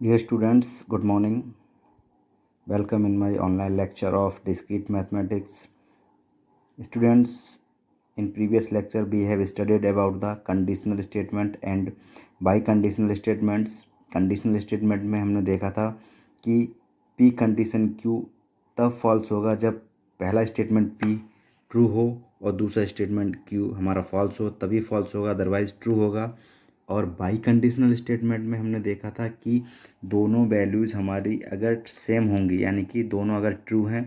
Dear students, good morning. Welcome in my online lecture of discrete mathematics. Students, in previous lecture we have studied about the conditional statement and biconditional statements. Conditional statement में हमने देखा था कि P condition Q तब false होगा जब पहला statement P true हो और दूसरा स्टेटमेंट Q हमारा फॉल्स हो, तभी फॉल्स होगा, अदरवाइज ट्रू होगा। और बाई कंडीशनल स्टेटमेंट में हमने देखा था कि दोनों वैल्यूज़ हमारी अगर सेम होंगी, यानी कि दोनों अगर ट्रू हैं,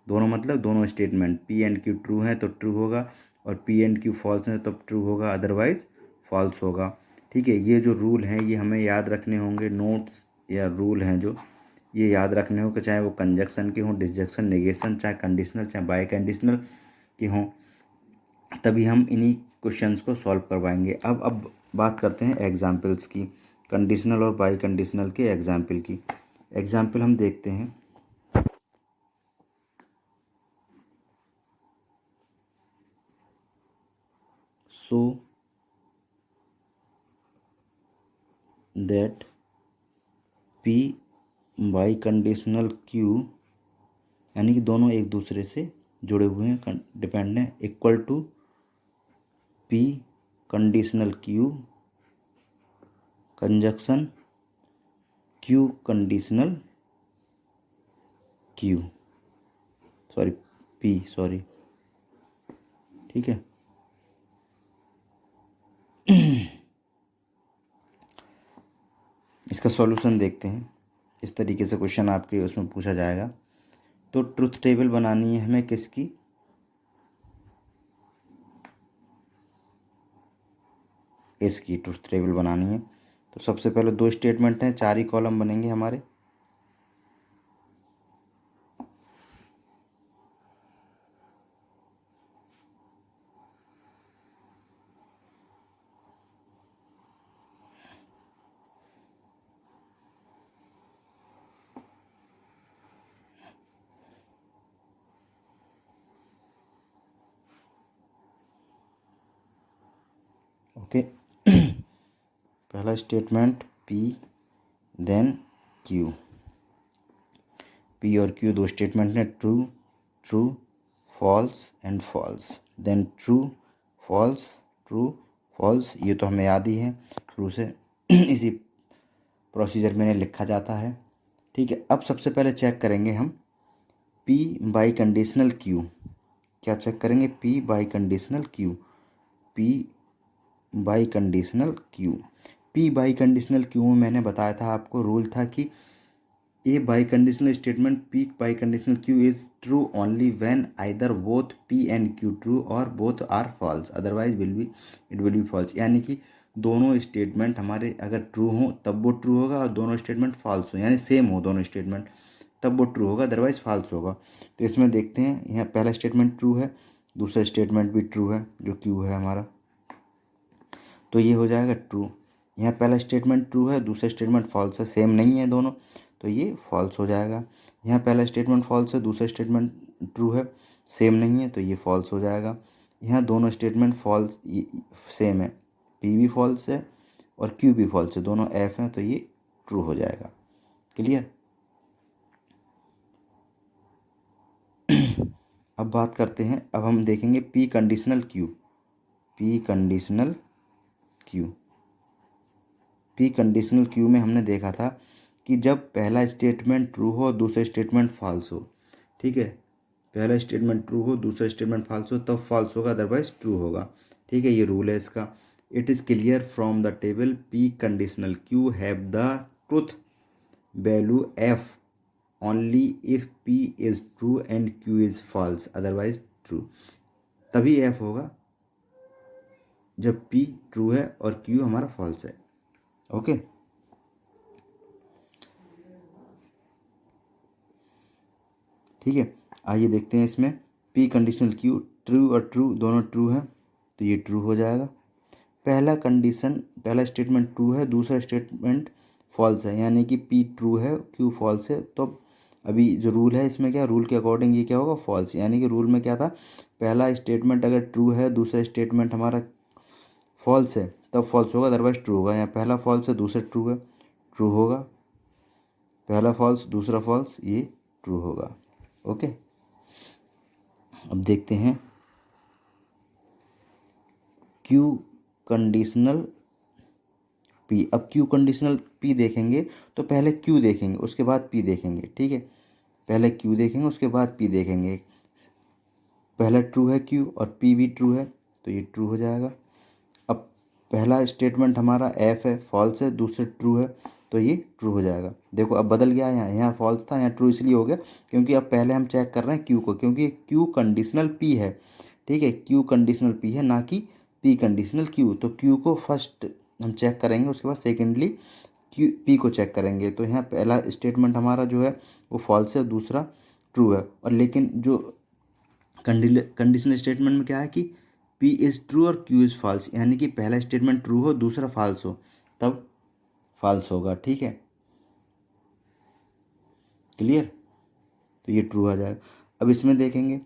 दोनों मतलब दोनों statement P and Q true हैं तो ट्रू होगा, और पी एंड क्यू फॉल्स हैं तो ट्रू होगा, अदरवाइज फॉल्स होगा। ठीक है, ये जो रूल हैं ये हमें याद रखने होंगे। नोट्स या रूल हैं जो ये याद रखने होंगे, चाहे वो कंजक्शन के हों, डिसजक्शन, नेगेशन, चाहे कंडीशनल चाहे बाई कंडीशनल के हों, तभी हम इन्हीं क्वेश्चंस को सॉल्व करवाएंगे। अब बात करते हैं एग्जाम्पल्स की, कंडीशनल और बाई कंडीशनल के एग्जाम्पल की। एग्जाम्पल हम देखते हैं। सो that P biconditional Q, यानी कि दोनों एक दूसरे से जुड़े हुए हैं, डिपेंड हैं, equal to P conditional Q conjunction Q conditional Q, sorry P, sorry, ठीक है। इसका सॉल्यूशन देखते हैं। इस तरीके से क्वेश्चन आपके उसमें पूछा जाएगा। तो ट्रुथ टेबल बनानी है हमें किसकी, इसकी ट्रुथ टेबल बनानी है। तो सबसे पहले दो स्टेटमेंट हैं, चार ही कॉलम बनेंगे हमारे। ओके पहला statement P then Q. P और क्यू दो स्टेटमेंट हैं, true true false and false, then true false true false. ये तो हमें याद ही है शुरू से इसी प्रोसीजर में लिखा जाता है। ठीक है, अब सबसे पहले चेक करेंगे हम पी बाई कंडीशनल क्यू। क्या चेक करेंगे? P biconditional Q, P biconditional Q. P biconditional Q में मैंने बताया था आपको, रूल था कि a biconditional statement P biconditional Q is true only when either both P and Q true और both are false, otherwise it will be false. यानी कि दोनों स्टेटमेंट हमारे अगर ट्रू हों तब वो ट्रू होगा, और दोनों स्टेटमेंट फॉल्स हों, यानी सेम हो दोनों स्टेटमेंट, तब वो ट्रू होगा, अदरवाइज फॉल्स होगा। तो इसमें देखते हैं, यहाँ पहला स्टेटमेंट ट्रू है, दूसरा स्टेटमेंट भी ट्रू है, जो क्यू है हमारा, तो ये हो जाएगा ट्रू। यहाँ पहला स्टेटमेंट ट्रू है, दूसरा स्टेटमेंट फॉल्स है, सेम नहीं है दोनों, तो ये फॉल्स हो जाएगा। यहाँ पहला स्टेटमेंट फॉल्स है, दूसरा स्टेटमेंट ट्रू है, सेम नहीं है, तो ये फॉल्स हो जाएगा। यहाँ दोनों स्टेटमेंट फॉल्स सेम है, पी भी फॉल्स है और क्यू भी फॉल्स है, दोनों एफ हैं, तो ये ट्रू हो जाएगा। क्लियर? अब बात करते हैं, अब हम देखेंगे P conditional Q. P conditional Q, P conditional Q में हमने देखा था कि जब पहला स्टेटमेंट ट्रू हो दूसरा स्टेटमेंट फॉल्स हो, ठीक है, पहला स्टेटमेंट ट्रू हो दूसरा स्टेटमेंट फॉल्स हो तब फॉल्स होगा, अदरवाइज ट्रू होगा। ठीक है, ये रूल है इसका। It is clear from the table P conditional Q have the truth value F only if P is true and Q is false, otherwise true. तभी एफ होगा जब पी ट्रू है और क्यू हमारा फॉल्स है। Okay, ठीक है, आइए देखते हैं इसमें पी कंडीशनल क्यू, ट्रू और ट्रू दोनों ट्रू है, तो ये ट्रू हो जाएगा। पहला स्टेटमेंट ट्रू है, दूसरा स्टेटमेंट फॉल्स है, यानी कि पी ट्रू है क्यू फॉल्स है, तो अभी जो रूल है इसमें क्या, रूल के अकॉर्डिंग ये क्या होगा, फॉल्स। यानी कि रूल में क्या था, पहला स्टेटमेंट अगर ट्रू है दूसरा स्टेटमेंट हमारा फॉल्स है तब फॉल्स होगा, अदरवाइज ट्रू होगा। यहाँ पहला फॉल्स है दूसरा ट्रू है, ट्रू होगा। पहला फॉल्स दूसरा फॉल्स, ये ट्रू होगा। ओके, अब देखते हैं क्यू कंडीशनल पी। अब क्यू कंडीशनल पी देखेंगे तो पहले क्यू देखेंगे उसके बाद पी देखेंगे, ठीक है। पहले क्यू देखेंगे उसके बाद पी देखेंगे। पहला ट्रू है क्यू और पी भी ट्रू है तो ये ट्रू हो जाएगा। अब पहला स्टेटमेंट हमारा एफ है, फॉल्स है, दूसरा ट्रू है तो ये ट्रू हो जाएगा। देखो अब बदल गया, यहाँ फॉल्स था, यहाँ ट्रू इसलिए हो गया क्योंकि अब पहले हम चेक कर रहे हैं क्यू को, क्योंकि क्यू कंडीशनल पी है, ठीक है। क्यू कंडीशनल पी है ना कि पी कंडीशनल क्यू। तो क्यू को फर्स्ट हम चेक करेंगे, उसके बाद सेकेंडली क्यू पी को चेक करेंगे। तो यहाँ पहला स्टेटमेंट हमारा जो है वो फॉल्स है, दूसरा ट्रू है। और लेकिन जो कंडीशनल स्टेटमेंट में क्या है कि पी इज़ ट्रू और क्यू इज़ फॉल्स, यानी कि पहला स्टेटमेंट ट्रू हो दूसरा फॉल्स हो तब फॉल्स होगा, ठीक है। क्लियर, तो ये ट्रू आ जाएगा। अब इसमें देखेंगे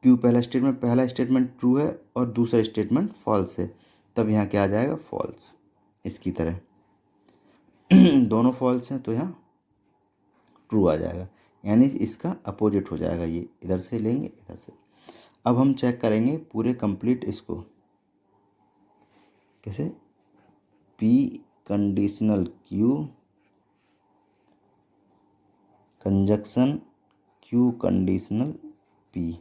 क्यू पहला स्टेटमेंट ट्रू है और दूसरा स्टेटमेंट फॉल्स है, तब यहाँ क्या आ जाएगा फॉल्स, इसकी तरह। दोनों फॉल्स हैं तो यहाँ ट्रू आ जाएगा, यानी इसका अपोजिट हो जाएगा। ये इधर से लेंगे इधर से। अब हम चेक करेंगे पूरे कंप्लीट इसको कैसे, P conditional Q conjunction Q conditional P,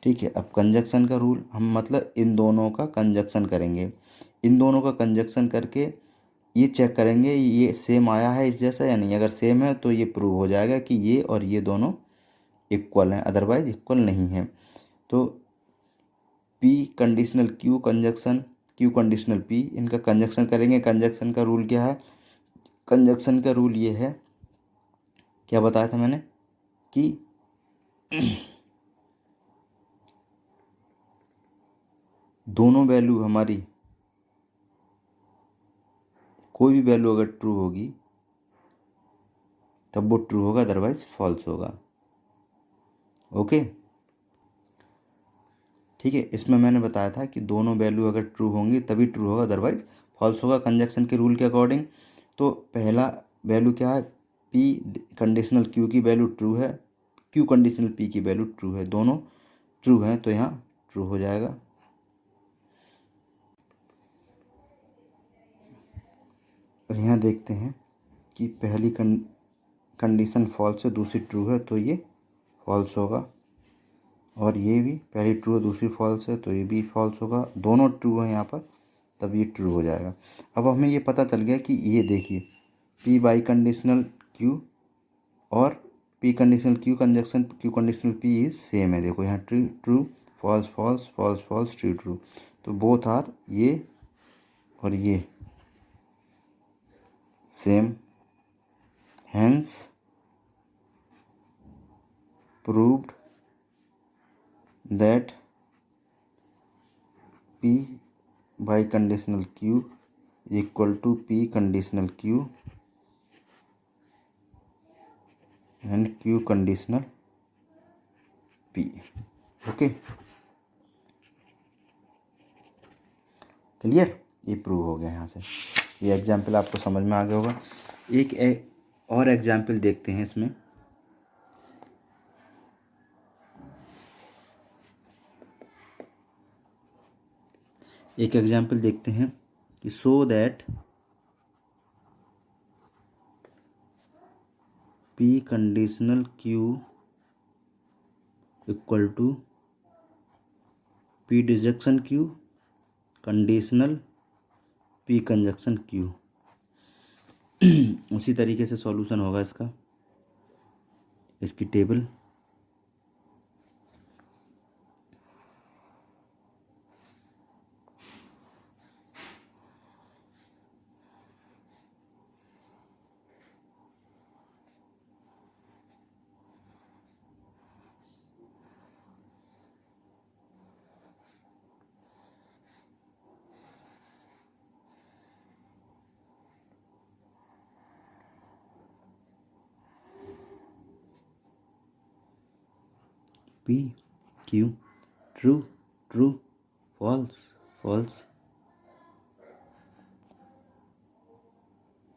ठीक है। अब कंजक्शन का रूल हम मतलब इन दोनों का कंजक्शन करेंगे, इन दोनों का कंजक्शन करके ये चेक करेंगे ये सेम आया है इस जैसा या नहीं। अगर सेम है तो ये प्रूव हो जाएगा कि ये और ये दोनों इक्वल हैं, अदरवाइज इक्वल नहीं है। तो P conditional Q conjunction Q conditional P, इनका कंजक्शन करेंगे। कंजक्शन का रूल क्या है, कंजक्शन का रूल ये है, क्या बताया था मैंने कि दोनों वैल्यू हमारी कोई भी वैल्यू अगर ट्रू होगी तब वो ट्रू होगा, अदरवाइज फॉल्स होगा। ओके, ठीक है। इसमें मैंने बताया था कि दोनों वैल्यू अगर ट्रू होंगी तभी ट्रू होगा, अदरवाइज फॉल्स होगा कंजक्शन के रूल के अकॉर्डिंग। तो पहला वैल्यू क्या है, पी कंडीशनल क्यू की वैल्यू ट्रू है, क्यू कंडीशनल पी की वैल्यू ट्रू है, दोनों ट्रू हैं तो यहाँ ट्रू हो जाएगा। और यहाँ देखते हैं कि पहली कंडीशन फॉल्स है दूसरी ट्रू है तो ये फॉल्स होगा, और ये भी पहली ट्रू है दूसरी फॉल्स है तो ये भी फॉल्स होगा। दोनों ट्रू हैं यहाँ पर तब ये ट्रू हो जाएगा। अब हमें ये पता चल गया कि ये देखिए पी बाई कंडीशनल क्यू और P conditional Q conjunction Q conditional P is same है। देखो यहाँ true true false false false false true true, तो बोथ आर ये और ये same, hence proved that P biconditional Q equal to P conditional Q and Q conditional P. Okay, clear, ये prove हो गया यहाँ से। ये एग्जाम्पल आपको समझ में आ गया होगा। एक और एग्जाम्पल देखते हैं इसमें। एक एग्जाम्पल देखते हैं कि so that P conditional Q equal to P disjunction Q conditional P conjunction Q. उसी तरीके से सॉल्यूशन होगा इसका, इसकी table. P Q true true false false,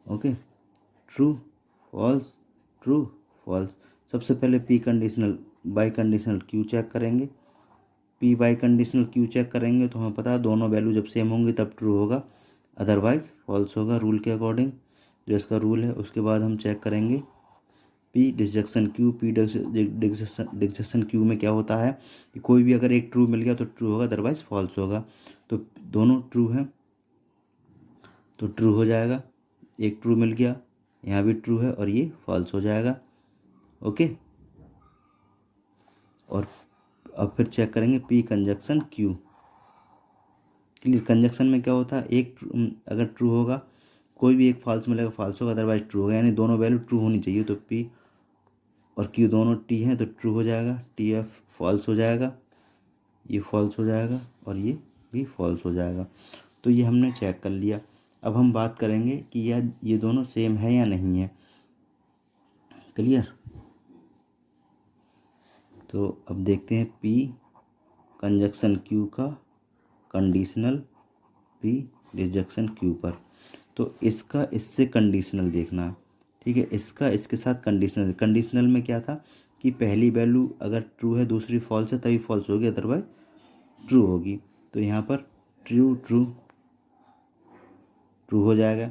okay, true false, true, false. सबसे पहले P conditional biconditional Q check करेंगे। P biconditional Q check करेंगे तो हमें पता है दोनों वैल्यू जब सेम होंगी तब ट्रू होगा, अदरवाइज फॉल्स होगा रूल के अकॉर्डिंग, जो इसका रूल है। उसके बाद हम चेक करेंगे P disjunction Q. P disjunction Q में क्या होता है कि कोई भी अगर एक ट्रू मिल गया तो ट्रू होगा, अदरवाइज फॉल्स होगा। तो दोनों ट्रू हैं तो ट्रू हो जाएगा, एक ट्रू मिल गया, यहाँ भी ट्रू है और ये फॉल्स हो जाएगा। ओके, और अब फिर चेक करेंगे P conjunction Q. Clear, conjunction में क्या होता है, एक अगर ट्रू होगा कोई भी एक फॉल्स मिलेगा, फॉल्स होगा, अदरवाइज ट्रू होगा, यानी दोनों वैल्यू ट्रू होनी चाहिए। तो पी और क्यू दोनों टी हैं तो ट्रू हो जाएगा, टी एफ फॉल्स हो जाएगा, ये फॉल्स हो जाएगा और ये भी फॉल्स हो जाएगा। तो ये हमने चेक कर लिया। अब हम बात करेंगे कि ये दोनों सेम है या नहीं है। क्लियर, तो अब देखते हैं पी कंजक्शन क्यू का कंडीशनल पी डिसजंक्शन क्यू पर। तो इसका इससे कंडीशनल देखना, ठीक है, इसका इसके साथ कंडीशनल। कंडीशनल में क्या था कि पहली वैल्यू अगर ट्रू है दूसरी फॉल्स है तभी फॉल्स होगी, अदरवाइज ट्रू होगी। तो यहाँ पर ट्रू ट्रू ट्रू हो जाएगा,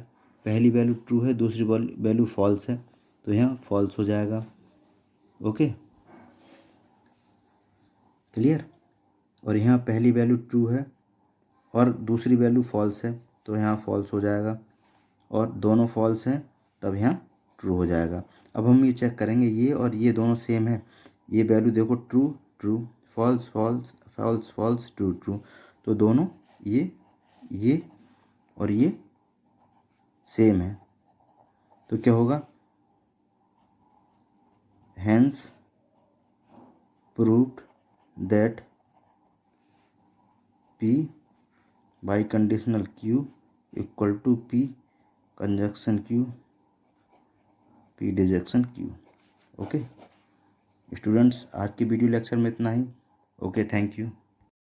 पहली वैल्यू ट्रू है दूसरी वैल्यू फॉल्स है तो यहाँ फॉल्स हो जाएगा। ओके, क्लियर, और यहाँ पहली वैल्यू ट्रू है और दूसरी वैल्यू फॉल्स है तो यहाँ फॉल्स हो जाएगा, और दोनों फॉल्स हैं तब यहाँ ट्रू हो जाएगा। अब हम ये चेक करेंगे ये और ये दोनों सेम है, ये वैल्यू देखो true true, false false, false false, true true, तो दोनों ये और ये सेम है। तो क्या होगा, hence proved that P biconditional Q equal to P conjunction Q P disjunction Q. Okay students, आज की वीडियो लेक्चर में इतना ही। Okay, thank you.